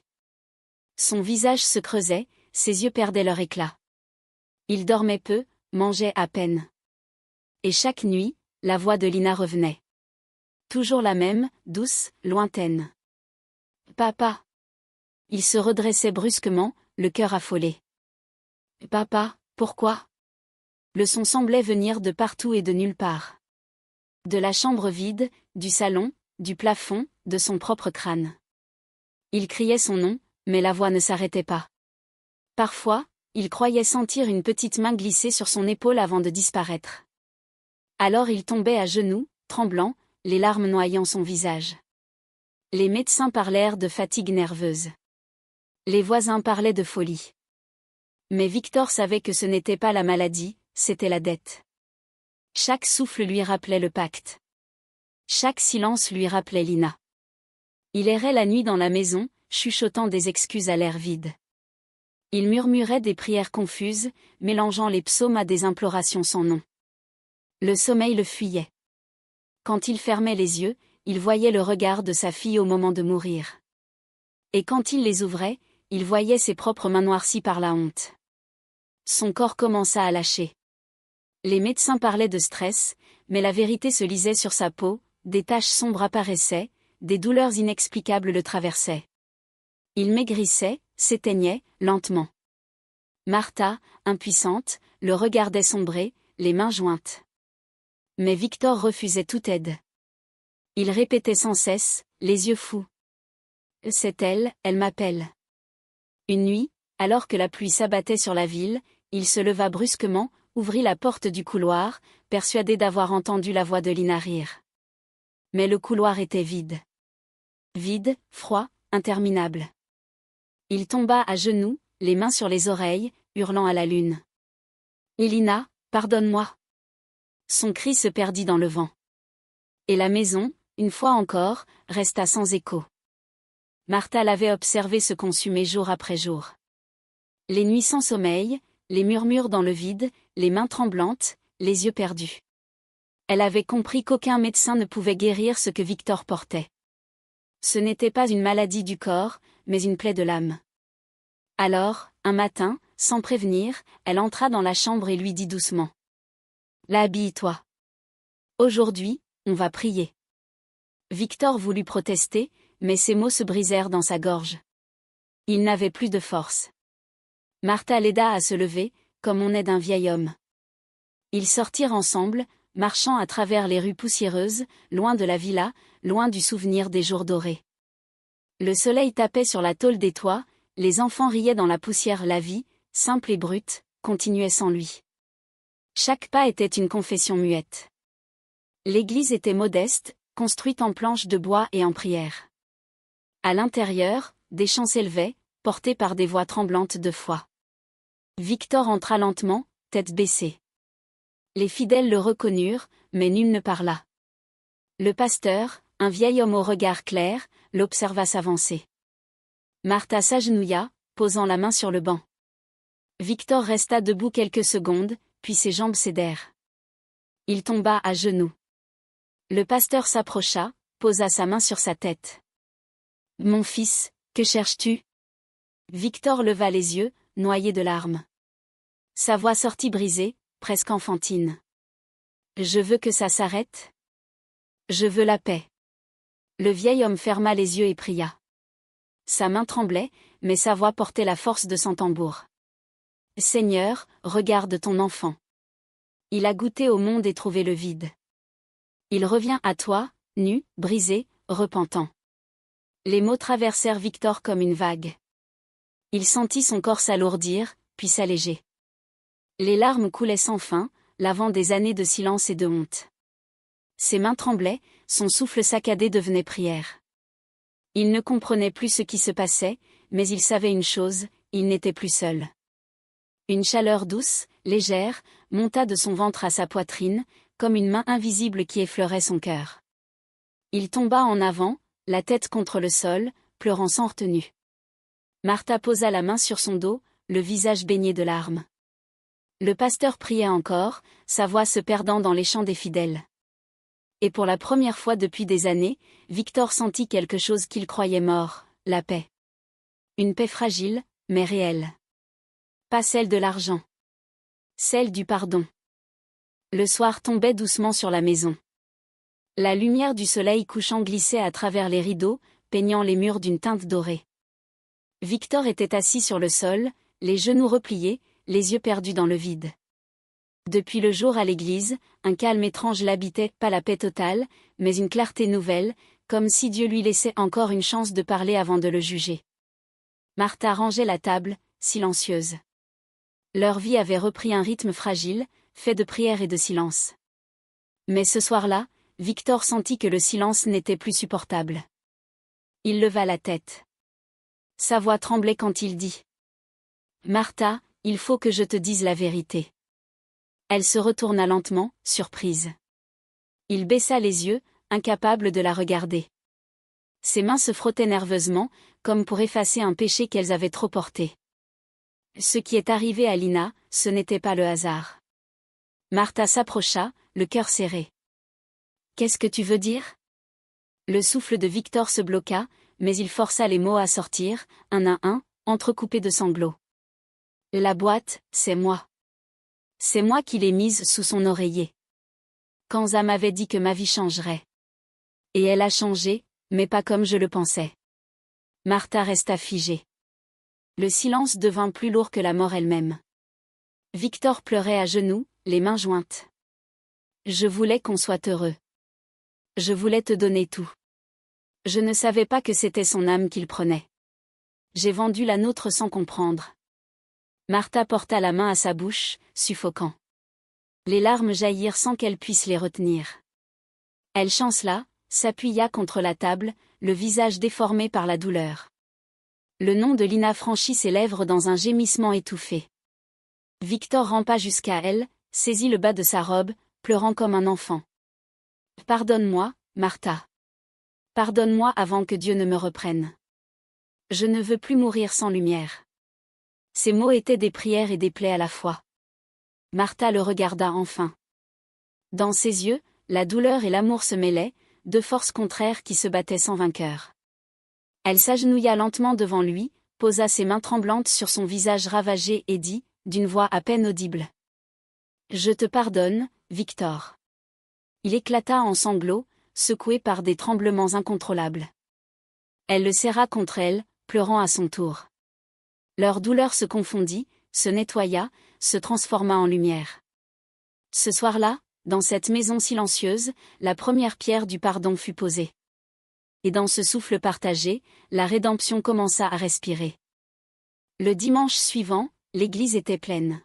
Son visage se creusait, ses yeux perdaient leur éclat. Il dormait peu, mangeait à peine. Et chaque nuit, la voix de Lina revenait. Toujours la même, douce, lointaine. « Papa !» Il se redressait brusquement, le cœur affolé. « Papa, pourquoi ?» Le son semblait venir de partout et de nulle part. De la chambre vide, du salon, du plafond, de son propre crâne. Il criait son nom, mais la voix ne s'arrêtait pas. Parfois, il croyait sentir une petite main glisser sur son épaule avant de disparaître. Alors il tombait à genoux, tremblant, les larmes noyant son visage. Les médecins parlèrent de fatigue nerveuse. Les voisins parlaient de folie. Mais Victor savait que ce n'était pas la maladie, c'était la dette. Chaque souffle lui rappelait le pacte. Chaque silence lui rappelait Lina. Il errait la nuit dans la maison, chuchotant des excuses à l'air vide. Il murmurait des prières confuses, mélangeant les psaumes à des implorations sans nom. Le sommeil le fuyait. Quand il fermait les yeux, il voyait le regard de sa fille au moment de mourir. Et quand il les ouvrait, il voyait ses propres mains noircies par la honte. Son corps commença à lâcher. Les médecins parlaient de stress, mais la vérité se lisait sur sa peau, des taches sombres apparaissaient, des douleurs inexplicables le traversaient. Il maigrissait, s'éteignait, lentement. Martha, impuissante, le regardait sombrer, les mains jointes. Mais Victor refusait toute aide. Il répétait sans cesse, les yeux fous. C'est elle, elle m'appelle. Une nuit, alors que la pluie s'abattait sur la ville, il se leva brusquement, ouvrit la porte du couloir, persuadé d'avoir entendu la voix de Lina rire. Mais le couloir était vide. Vide, froid, interminable. Il tomba à genoux, les mains sur les oreilles, hurlant à la lune. « Elina, pardonne-moi !» Son cri se perdit dans le vent. Et la maison, une fois encore, resta sans écho. Martha l'avait observé se consumer jour après jour. Les nuits sans sommeil, les murmures dans le vide, les mains tremblantes, les yeux perdus. Elle avait compris qu'aucun médecin ne pouvait guérir ce que Victor portait. Ce n'était pas une maladie du corps, mais une plaie de l'âme. Alors, un matin, sans prévenir, elle entra dans la chambre et lui dit doucement. « Habille-toi. Aujourd'hui, on va prier. » Victor voulut protester, mais ses mots se brisèrent dans sa gorge. Il n'avait plus de force. Martha l'aida à se lever, comme on aide un vieil homme. Ils sortirent ensemble, marchant à travers les rues poussiéreuses, loin de la villa, loin du souvenir des jours dorés. Le soleil tapait sur la tôle des toits, les enfants riaient dans la poussière. La vie, simple et brute, continuait sans lui. Chaque pas était une confession muette. L'église était modeste, construite en planches de bois et en prière. À l'intérieur, des chants s'élevaient, portés par des voix tremblantes de foi. Victor entra lentement, tête baissée. Les fidèles le reconnurent, mais nul ne parla. Le pasteur, un vieil homme au regard clair, l'observa s'avancer. Martha s'agenouilla, posant la main sur le banc. Victor resta debout quelques secondes, puis ses jambes cédèrent. Il tomba à genoux. Le pasteur s'approcha, posa sa main sur sa tête. « Mon fils, que cherches-tu » Victor leva les yeux, noyé de larmes. Sa voix sortit brisée, presque enfantine. « Je veux que ça s'arrête. Je veux la paix. » Le vieil homme ferma les yeux et pria. Sa main tremblait, mais sa voix portait la force de son tambour. « Seigneur, regarde ton enfant. Il a goûté au monde et trouvé le vide. Il revient à toi, nu, brisé, repentant. » Les mots traversèrent Victor comme une vague. Il sentit son corps s'alourdir, puis s'alléger. Les larmes coulaient sans fin, lavant des années de silence et de honte. Ses mains tremblaient, son souffle saccadé devenait prière. Il ne comprenait plus ce qui se passait, mais il savait une chose, il n'était plus seul. Une chaleur douce, légère, monta de son ventre à sa poitrine, comme une main invisible qui effleurait son cœur. Il tomba en avant, la tête contre le sol, pleurant sans retenue. Martha posa la main sur son dos, le visage baigné de larmes. Le pasteur priait encore, sa voix se perdant dans les chants des fidèles. Et pour la première fois depuis des années, Victor sentit quelque chose qu'il croyait mort, la paix. Une paix fragile, mais réelle. Pas celle de l'argent. Celle du pardon. Le soir tombait doucement sur la maison. La lumière du soleil couchant glissait à travers les rideaux, peignant les murs d'une teinte dorée. Victor était assis sur le sol, les genoux repliés, les yeux perdus dans le vide. Depuis le jour à l'église, un calme étrange l'habitait, pas la paix totale, mais une clarté nouvelle, comme si Dieu lui laissait encore une chance de parler avant de le juger. Martha rangeait la table, silencieuse. Leur vie avait repris un rythme fragile, fait de prière et de silence. Mais ce soir-là, Victor sentit que le silence n'était plus supportable. Il leva la tête. Sa voix tremblait quand il dit « Martha, il faut que je te dise la vérité. » Elle se retourna lentement, surprise. Il baissa les yeux, incapable de la regarder. Ses mains se frottaient nerveusement, comme pour effacer un péché qu'elles avaient trop porté. Ce qui est arrivé à Lina, ce n'était pas le hasard. Martha s'approcha, le cœur serré. « Qu'est-ce que tu veux dire ?» Le souffle de Victor se bloqua, mais il força les mots à sortir, un à un, entrecoupés de sanglots. « La boîte, c'est moi. C'est moi qui l'ai mise sous son oreiller. Kanza m'avait dit que ma vie changerait. Et elle a changé, mais pas comme je le pensais. Martha resta figée. Le silence devint plus lourd que la mort elle-même. Victor pleurait à genoux, les mains jointes. Je voulais qu'on soit heureux. Je voulais te donner tout. Je ne savais pas que c'était son âme qu'il prenait. J'ai vendu la nôtre sans comprendre. Martha porta la main à sa bouche, suffoquant. Les larmes jaillirent sans qu'elle puisse les retenir. Elle chancela, s'appuya contre la table, le visage déformé par la douleur. Le nom de Lina franchit ses lèvres dans un gémissement étouffé. Victor rampa jusqu'à elle, saisit le bas de sa robe, pleurant comme un enfant. « Pardonne-moi, Martha. Pardonne-moi avant que Dieu ne me reprenne. Je ne veux plus mourir sans lumière. » Ces mots étaient des prières et des plaies à la fois. Martha le regarda enfin. Dans ses yeux, la douleur et l'amour se mêlaient, deux forces contraires qui se battaient sans vainqueur. Elle s'agenouilla lentement devant lui, posa ses mains tremblantes sur son visage ravagé et dit, d'une voix à peine audible. « Je te pardonne, Victor. » Il éclata en sanglots, secoué par des tremblements incontrôlables. Elle le serra contre elle, pleurant à son tour. Leur douleur se confondit, se nettoya, se transforma en lumière. Ce soir-là, dans cette maison silencieuse, la première pierre du pardon fut posée. Et dans ce souffle partagé, la rédemption commença à respirer. Le dimanche suivant, l'église était pleine.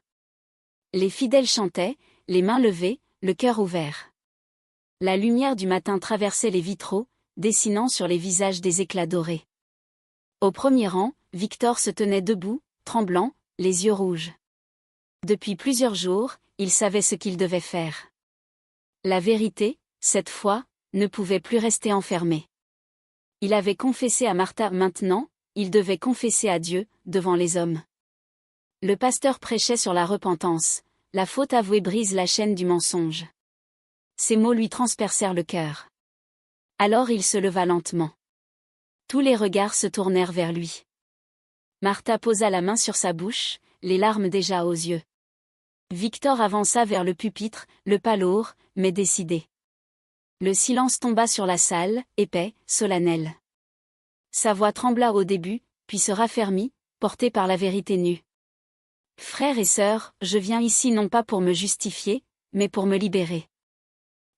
Les fidèles chantaient, les mains levées, le cœur ouvert. La lumière du matin traversait les vitraux, dessinant sur les visages des éclats dorés. Au premier rang, Victor se tenait debout, tremblant, les yeux rouges. Depuis plusieurs jours, il savait ce qu'il devait faire. La vérité, cette fois, ne pouvait plus rester enfermée. Il avait confessé à Martha, maintenant, il devait confesser à Dieu, devant les hommes. Le pasteur prêchait sur la repentance, la faute avouée brise la chaîne du mensonge. Ces mots lui transpercèrent le cœur. Alors il se leva lentement. Tous les regards se tournèrent vers lui. Martha posa la main sur sa bouche, les larmes déjà aux yeux. Victor avança vers le pupitre, le pas lourd, mais décidé. Le silence tomba sur la salle, épais, solennel. Sa voix trembla au début, puis se raffermit, portée par la vérité nue. « Frères et sœurs, je viens ici non pas pour me justifier, mais pour me libérer. »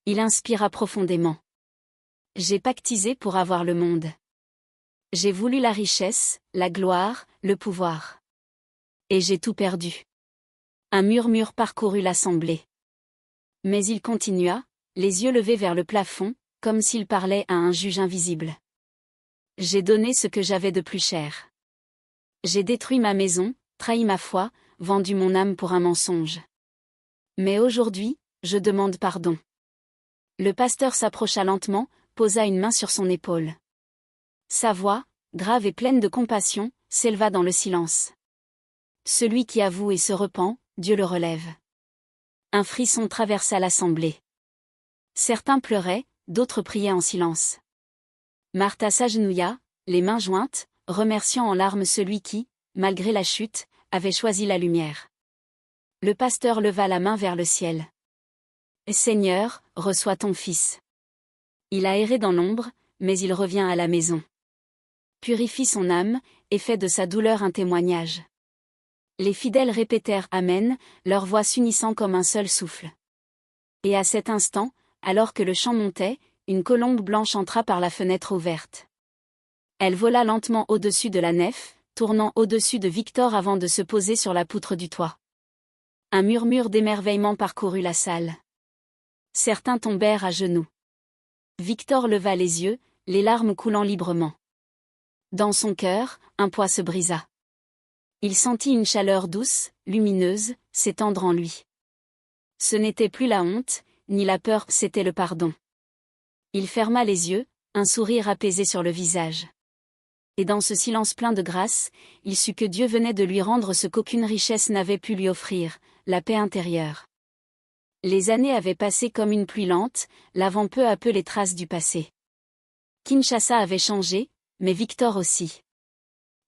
Il inspira profondément. « J'ai pactisé pour avoir le monde. J'ai voulu la richesse, la gloire, le pouvoir. Et j'ai tout perdu. » Un murmure parcourut l'assemblée. Mais il continua, les yeux levés vers le plafond, comme s'il parlait à un juge invisible. « J'ai donné ce que j'avais de plus cher. J'ai détruit ma maison, trahi ma foi, vendu mon âme pour un mensonge. Mais aujourd'hui, je demande pardon. » Le pasteur s'approcha lentement, posa une main sur son épaule. Sa voix, grave et pleine de compassion, s'éleva dans le silence. « Celui qui avoue et se repent, Dieu le relève. » Un frisson traversa l'assemblée. Certains pleuraient, d'autres priaient en silence. Martha s'agenouilla, les mains jointes, remerciant en larmes celui qui, malgré la chute, avait choisi la lumière. Le pasteur leva la main vers le ciel. « Seigneur, reçois ton fils. Il a erré dans l'ombre, mais il revient à la maison. Purifie son âme, et fais de sa douleur un témoignage. » Les fidèles répétèrent Amen, leur voix s'unissant comme un seul souffle. Et à cet instant, alors que le chant montait, une colombe blanche entra par la fenêtre ouverte. Elle vola lentement au-dessus de la nef, tournant au-dessus de Victor avant de se poser sur la poutre du toit. Un murmure d'émerveillement parcourut la salle. Certains tombèrent à genoux. Victor leva les yeux, les larmes coulant librement. Dans son cœur, un poids se brisa. Il sentit une chaleur douce, lumineuse, s'étendre en lui. Ce n'était plus la honte, ni la peur, c'était le pardon. Il ferma les yeux, un sourire apaisé sur le visage. Et dans ce silence plein de grâce, il sut que Dieu venait de lui rendre ce qu'aucune richesse n'avait pu lui offrir, la paix intérieure. Les années avaient passé comme une pluie lente, lavant peu à peu les traces du passé. Kinshasa avait changé, mais Victor aussi.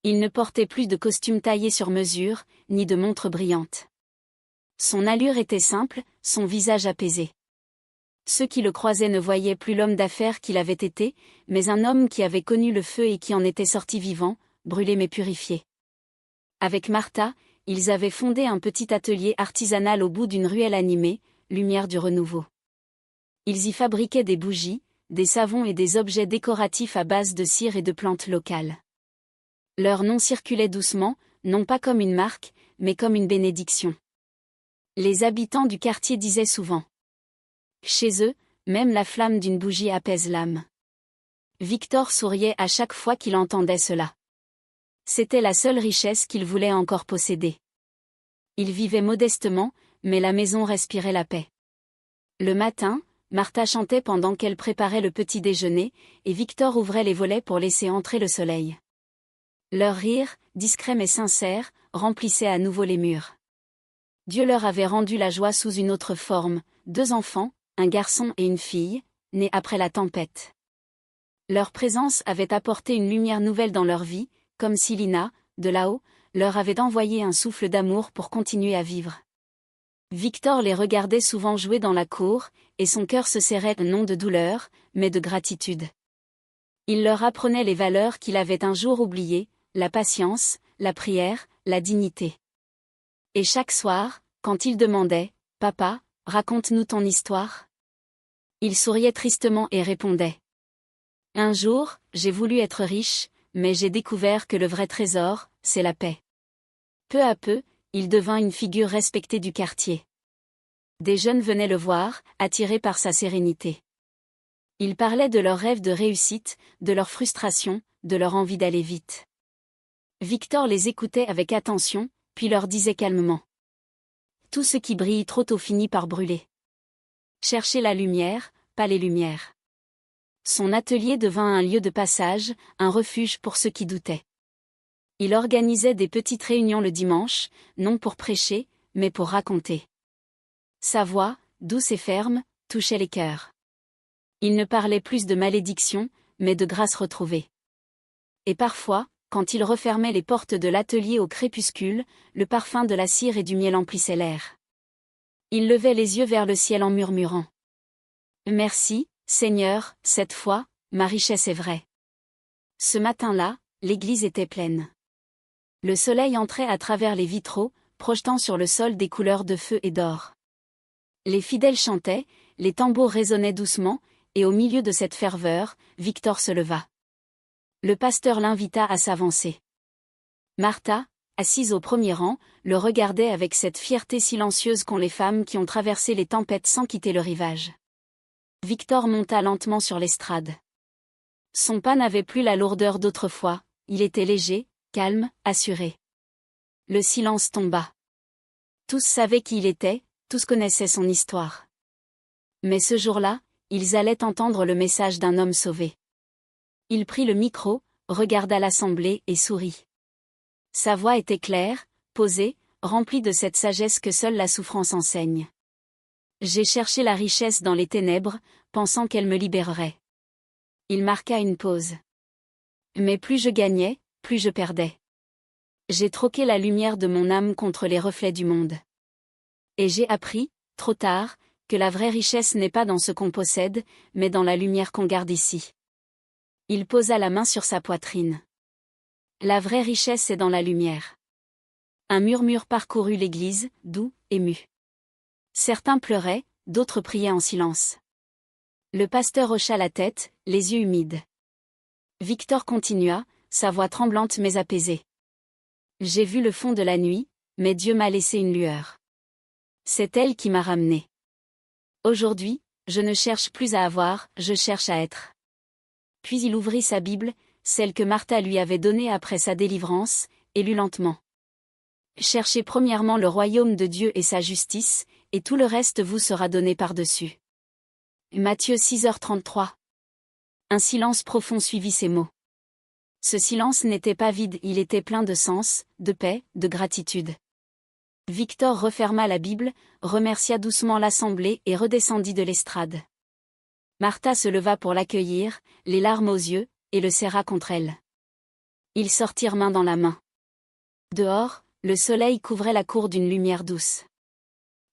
Il ne portait plus de costume taillé sur mesure, ni de montre brillante. Son allure était simple, son visage apaisé. Ceux qui le croisaient ne voyaient plus l'homme d'affaires qu'il avait été, mais un homme qui avait connu le feu et qui en était sorti vivant, brûlé mais purifié. Avec Martha, ils avaient fondé un petit atelier artisanal au bout d'une ruelle animée, Lumière du Renouveau. Ils y fabriquaient des bougies, des savons et des objets décoratifs à base de cire et de plantes locales. Leur nom circulait doucement, non pas comme une marque, mais comme une bénédiction. Les habitants du quartier disaient souvent. Chez eux, même la flamme d'une bougie apaise l'âme. Victor souriait à chaque fois qu'il entendait cela. C'était la seule richesse qu'il voulait encore posséder. Il vivait modestement, mais la maison respirait la paix. Le matin, Martha chantait pendant qu'elle préparait le petit déjeuner, et Victor ouvrait les volets pour laisser entrer le soleil. Leur rire, discret mais sincère, remplissait à nouveau les murs. Dieu leur avait rendu la joie sous une autre forme, 2 enfants, un garçon et une fille, nés après la tempête. Leur présence avait apporté une lumière nouvelle dans leur vie, comme si Lina, de là-haut, leur avait envoyé un souffle d'amour pour continuer à vivre. Victor les regardait souvent jouer dans la cour, et son cœur se serrait non de douleur, mais de gratitude. Il leur apprenait les valeurs qu'il avait un jour oubliées, la patience, la prière, la dignité. Et chaque soir, quand il demandait « Papa, raconte-nous ton histoire », il souriait tristement et répondait « Un jour, j'ai voulu être riche, mais j'ai découvert que le vrai trésor, c'est la paix. » Peu à peu, il devint une figure respectée du quartier. Des jeunes venaient le voir, attirés par sa sérénité. Il parlait de leurs rêves de réussite, de leurs frustrations, de leur envie d'aller vite. Victor les écoutait avec attention, puis leur disait calmement. Tout ce qui brille trop tôt finit par brûler. Cherchez la lumière, pas les lumières. Son atelier devint un lieu de passage, un refuge pour ceux qui doutaient. Il organisait des petites réunions le dimanche, non pour prêcher, mais pour raconter. Sa voix, douce et ferme, touchait les cœurs. Il ne parlait plus de malédiction, mais de grâce retrouvée. Et parfois, quand il refermait les portes de l'atelier au crépuscule, le parfum de la cire et du miel emplissait l'air. Il levait les yeux vers le ciel en murmurant. « Merci, Seigneur, cette fois, ma richesse est vraie. » Ce matin-là, l'église était pleine. Le soleil entrait à travers les vitraux, projetant sur le sol des couleurs de feu et d'or. Les fidèles chantaient, les tambours résonnaient doucement, et au milieu de cette ferveur, Victor se leva. Le pasteur l'invita à s'avancer. Martha, assise au premier rang, le regardait avec cette fierté silencieuse qu'ont les femmes qui ont traversé les tempêtes sans quitter le rivage. Victor monta lentement sur l'estrade. Son pas n'avait plus la lourdeur d'autrefois, il était léger, calme, assuré. Le silence tomba. Tous savaient qui il était, tous connaissaient son histoire. Mais ce jour-là, ils allaient entendre le message d'un homme sauvé. Il prit le micro, regarda l'assemblée et sourit. Sa voix était claire, posée, remplie de cette sagesse que seule la souffrance enseigne. J'ai cherché la richesse dans les ténèbres, pensant qu'elle me libérerait. Il marqua une pause. Mais plus je gagnais, plus je perdais. J'ai troqué la lumière de mon âme contre les reflets du monde. Et j'ai appris, trop tard, que la vraie richesse n'est pas dans ce qu'on possède, mais dans la lumière qu'on garde ici. Il posa la main sur sa poitrine. La vraie richesse est dans la lumière. Un murmure parcourut l'église, doux, ému. Certains pleuraient, d'autres priaient en silence. Le pasteur hocha la tête, les yeux humides. Victor continua, sa voix tremblante mais apaisée. J'ai vu le fond de la nuit, mais Dieu m'a laissé une lueur. C'est elle qui m'a ramené. Aujourd'hui, je ne cherche plus à avoir, je cherche à être. Puis il ouvrit sa Bible, celle que Martha lui avait donnée après sa délivrance, et lut lentement. Cherchez premièrement le royaume de Dieu et sa justice, et tout le reste vous sera donné par-dessus. Matthieu 6h33. Un silence profond suivit ces mots. Ce silence n'était pas vide, il était plein de sens, de paix, de gratitude. Victor referma la Bible, remercia doucement l'assemblée et redescendit de l'estrade. Martha se leva pour l'accueillir, les larmes aux yeux, et le serra contre elle. Ils sortirent main dans la main. Dehors, le soleil couvrait la cour d'une lumière douce.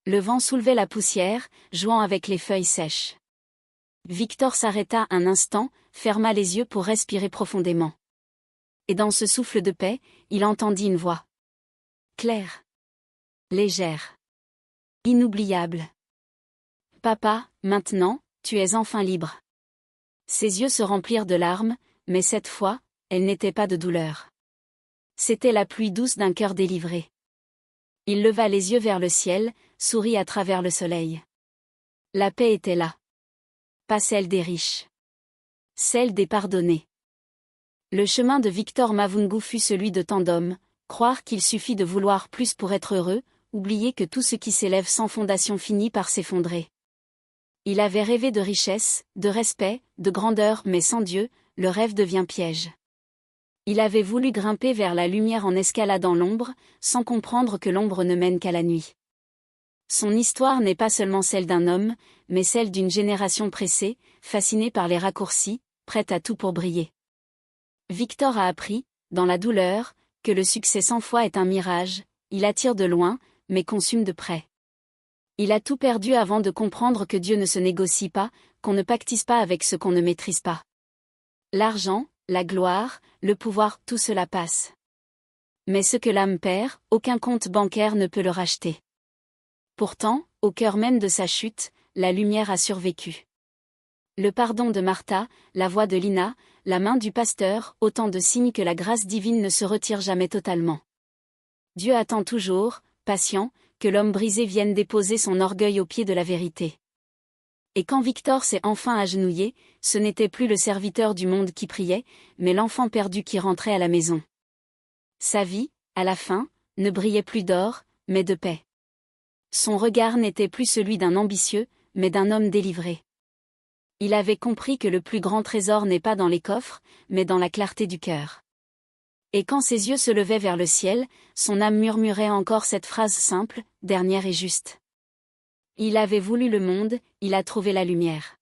Le vent soulevait la poussière, jouant avec les feuilles sèches. Victor s'arrêta un instant, ferma les yeux pour respirer profondément. Et dans ce souffle de paix, il entendit une voix. Claire. Légère. Inoubliable. Papa, maintenant, tu es enfin libre. Ses yeux se remplirent de larmes, mais cette fois, elles n'étaient pas de douleur. C'était la pluie douce d'un cœur délivré. Il leva les yeux vers le ciel, sourit à travers le soleil. La paix était là. Pas celle des riches. Celle des pardonnés. Le chemin de Victor Mavungu fut celui de tant d'hommes, croire qu'il suffit de vouloir plus pour être heureux, oublier que tout ce qui s'élève sans fondation finit par s'effondrer. Il avait rêvé de richesse, de respect, de grandeur, mais sans Dieu, le rêve devient piège. Il avait voulu grimper vers la lumière en escaladant l'ombre, sans comprendre que l'ombre ne mène qu'à la nuit. Son histoire n'est pas seulement celle d'un homme, mais celle d'une génération pressée, fascinée par les raccourcis, prête à tout pour briller. Victor a appris, dans la douleur, que le succès sans foi est un mirage, il attire de loin, mais consume de près. Il a tout perdu avant de comprendre que Dieu ne se négocie pas, qu'on ne pactise pas avec ce qu'on ne maîtrise pas. L'argent, la gloire, le pouvoir, tout cela passe. Mais ce que l'âme perd, aucun compte bancaire ne peut le racheter. Pourtant, au cœur même de sa chute, la lumière a survécu. Le pardon de Martha, la voix de Lina, la main du pasteur, autant de signes que la grâce divine ne se retire jamais totalement. Dieu attend toujours, patient, que l'homme brisé vienne déposer son orgueil au pied de la vérité. Et quand Victor s'est enfin agenouillé, ce n'était plus le serviteur du monde qui priait, mais l'enfant perdu qui rentrait à la maison. Sa vie, à la fin, ne brillait plus d'or, mais de paix. Son regard n'était plus celui d'un ambitieux, mais d'un homme délivré. Il avait compris que le plus grand trésor n'est pas dans les coffres, mais dans la clarté du cœur. Et quand ses yeux se levaient vers le ciel, son âme murmurait encore cette phrase simple, dernière et juste. Il avait voulu le monde, il a trouvé la lumière.